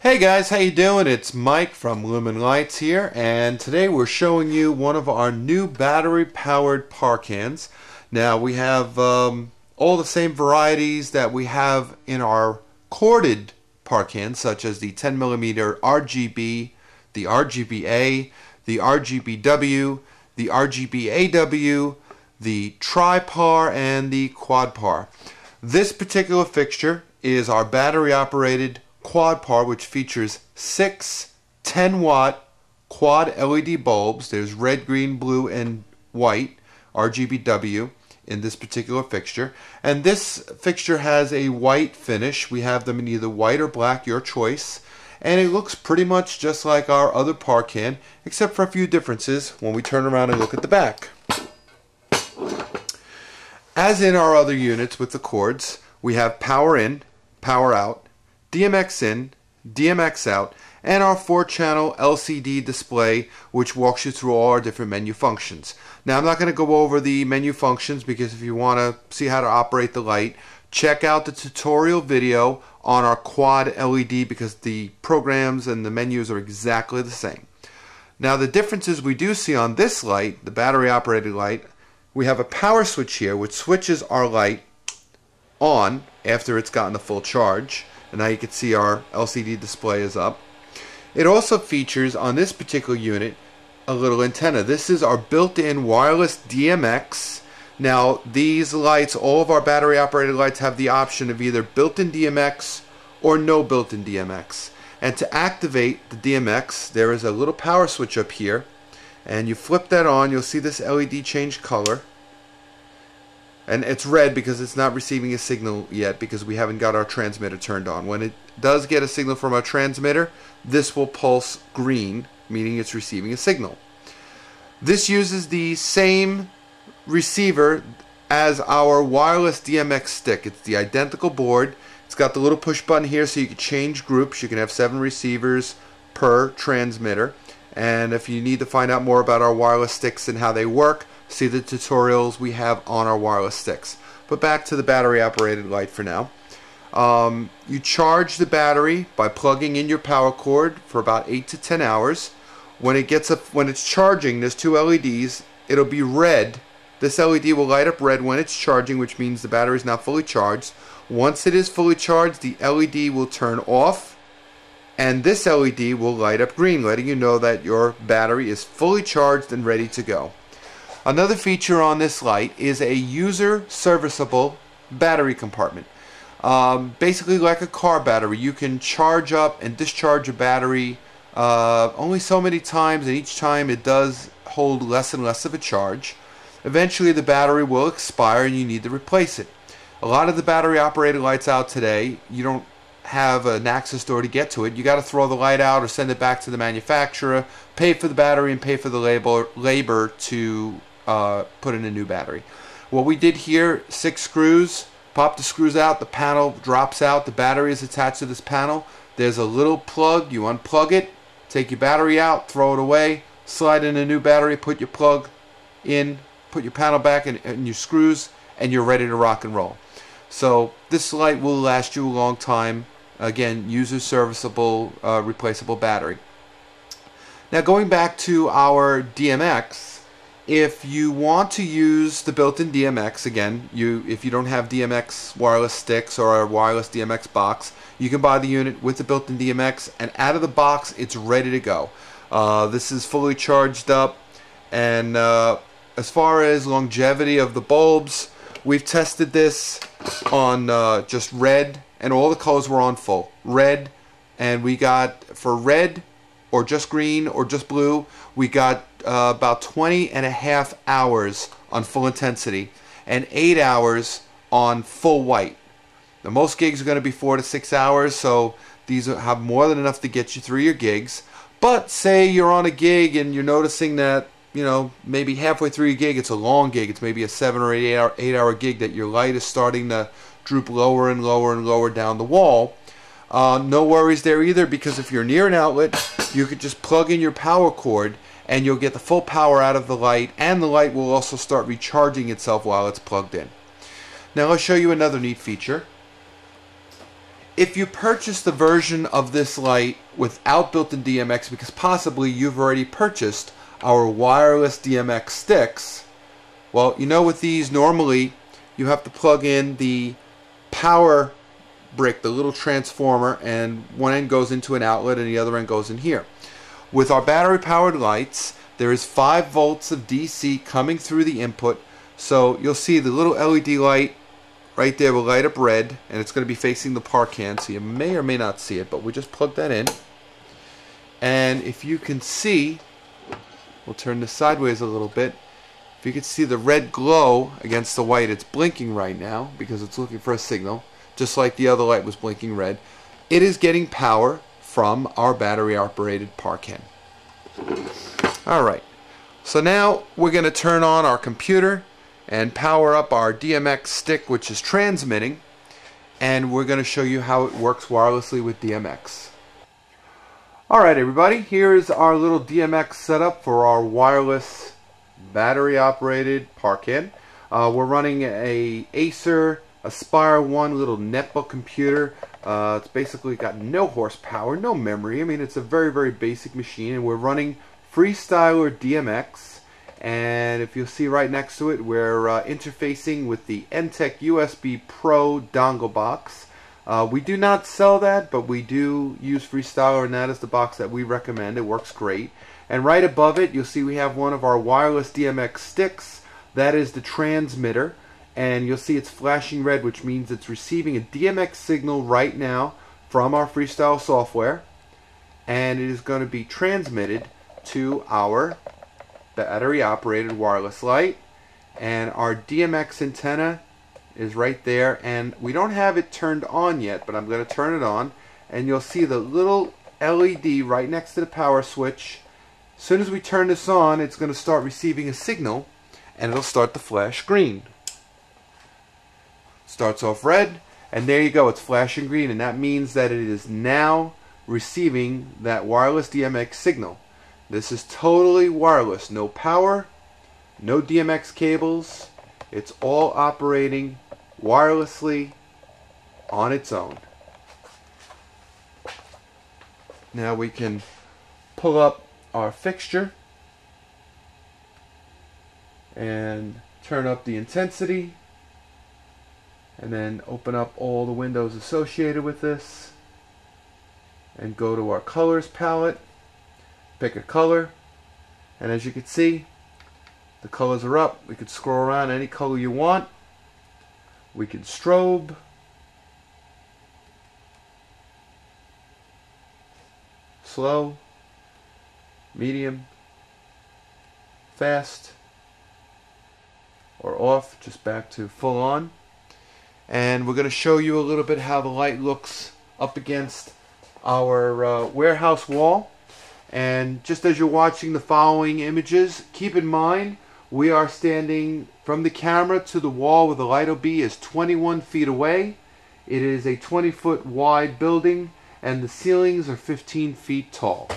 Hey guys, how you doing? It's Mike from Lumen Lights here, and today we're showing you one of our new battery-powered par cans. Now we have all the same varieties that we have in our corded par cans, such as the 10mm RGB, the RGBA, the RGBW, the RGBAW, the tri-par, and the quad par. This particular fixture is our battery-operated quad par, which features 6 10-watt quad LED bulbs. There's red, green, blue, and white RGBW in this particular fixture, and this fixture has a white finish. We have them in either white or black, your choice, and it looks pretty much just like our other par can, except for a few differences when we turn around and look at the back. As in our other units with the cords, we have power in, power out, DMX in, DMX out, and our 4-channel LCD display, which walks you through all our different menu functions. Now, I'm not going to go over the menu functions, because if you want to see how to operate the light, check out the tutorial video on our quad LED, because the programs and the menus are exactly the same. Now, the differences we do see on this light, the battery operated light, we have a power switch here which switches our light on after it's gotten a full charge. And now you can see our LCD display is up. It also features on this particular unit a little antenna. This is our built-in wireless DMX. Now these lights, all of our battery operated lights, have the option of either built-in DMX or no built-in DMX. And to activate the DMX, there is a little power switch up here, and you flip that on, you'll see this LED change color. And it's red because it's not receiving a signal yet, because we haven't got our transmitter turned on. When it does get a signal from our transmitter, this will pulse green, meaning it's receiving a signal. This uses the same receiver as our wireless DMX stick. It's the identical board. It's got the little push button here so you can change groups. You can have 7 receivers per transmitter. And if you need to find out more about our wireless sticks and how they work, see the tutorials we have on our wireless sticks. But back to the battery operated light for now. You charge the battery by plugging in your power cord for about 8 to 10 hours. When it's charging, there's 2 LEDs. It'll be red. This LED will light up red when it's charging, which means the battery is not fully charged. Once it is fully charged, the LED will turn off, and this LED will light up green, letting you know that your battery is fully charged and ready to go. Another feature on this light is a user serviceable battery compartment. Basically like a car battery, you can charge up and discharge a battery only so many times, and each time it does hold less and less of a charge. Eventually the battery will expire and you need to replace it. A lot of the battery operated lights out today, you don't have an access door to get to it. You got to throw the light out or send it back to the manufacturer, pay for the battery, and pay for the labor to put in a new battery. What we did here, 6 screws, pop the screws out, the panel drops out, the battery is attached to this panel. There's a little plug, you unplug it, take your battery out, throw it away, slide in a new battery, put your plug in, put your panel back and your screws, and you're ready to rock and roll. So this light will last you a long time. Again, user serviceable, replaceable battery. Now going back to our DMX, if you want to use the built-in DMX, again, if you don't have DMX wireless sticks or a wireless DMX box, you can buy the unit with the built-in DMX, and out of the box it's ready to go. This is fully charged up, and as far as longevity of the bulbs, we've tested this on just red, and all the colors were on full red, and we got, for red or just green or just blue, we got about 20.5 hours on full intensity and 8 hours on full white. Now most gigs are going to be 4 to 6 hours, so these have more than enough to get you through your gigs. But say you're on a gig and you're noticing that, you know, maybe halfway through your gig, it's a long gig, it's maybe a 7 or 8 hour gig, that your light is starting to droop lower and lower and lower down the wall. No worries there either, because if you're near an outlet, you could just plug in your power cord and you'll get the full power out of the light, and the light will also start recharging itself while it's plugged in. Now let's show you another neat feature. If you purchase the version of this light without built-in DMX, because possibly you've already purchased our wireless DMX sticks, well, you know, with these normally you have to plug in the power brick, the little transformer, and one end goes into an outlet and the other end goes in here. With our battery powered lights, there is 5 volts of DC coming through the input, so you'll see the little LED light right there will light up red, and it's going to be facing the par can, so you may or may not see it, but we just plug that in. And if you can see, we'll turn this sideways a little bit. If you can see the red glow against the white, it's blinking right now because it's looking for a signal, just like the other light was blinking red. It is getting power from our battery operated par can. Alright, so now we're going to turn on our computer and power up our DMX stick, which is transmitting, and we're going to show you how it works wirelessly with DMX. Alright everybody, here's our little DMX setup for our wireless battery operated par can. We're running a Acer Aspire 1 little netbook computer. It's basically got no horsepower, no memory. I mean, it's a very, very basic machine, and we're running Freestyler DMX. And if you'll see right next to it, we're interfacing with the Entech USB Pro dongle box. We do not sell that, but we do use Freestyler, and that is the box that we recommend. It works great. And right above it, you'll see we have one of our wireless DMX sticks. That is the transmitter. And you'll see it's flashing red, which means it's receiving a DMX signal right now from our Freestyle software. And it is going to be transmitted to our battery operated wireless light, and our DMX antenna is right there, and we don't have it turned on yet, but I'm going to turn it on, and you'll see the little LED right next to the power switch. As soon as we turn this on, it's going to start receiving a signal, and it'll start to flash green. Starts off red, and there you go, it's flashing green, and that means that it is now receiving that wireless DMX signal. This is totally wireless, no power, no DMX cables. It's all operating wirelessly on its own. Now we can pull up our fixture and turn up the intensity, and then open up all the windows associated with this and go to our colors palette. Pick a color, and as you can see, the colors are up. We can scroll around any color you want. We can strobe, slow, medium, fast, or off, just back to full on. And we're going to show you a little bit how the light looks up against our warehouse wall. And just as you're watching the following images, keep in mind we are standing from the camera to the wall where the light will be is 21 feet away. It is a 20-foot wide building, and the ceilings are 15 feet tall.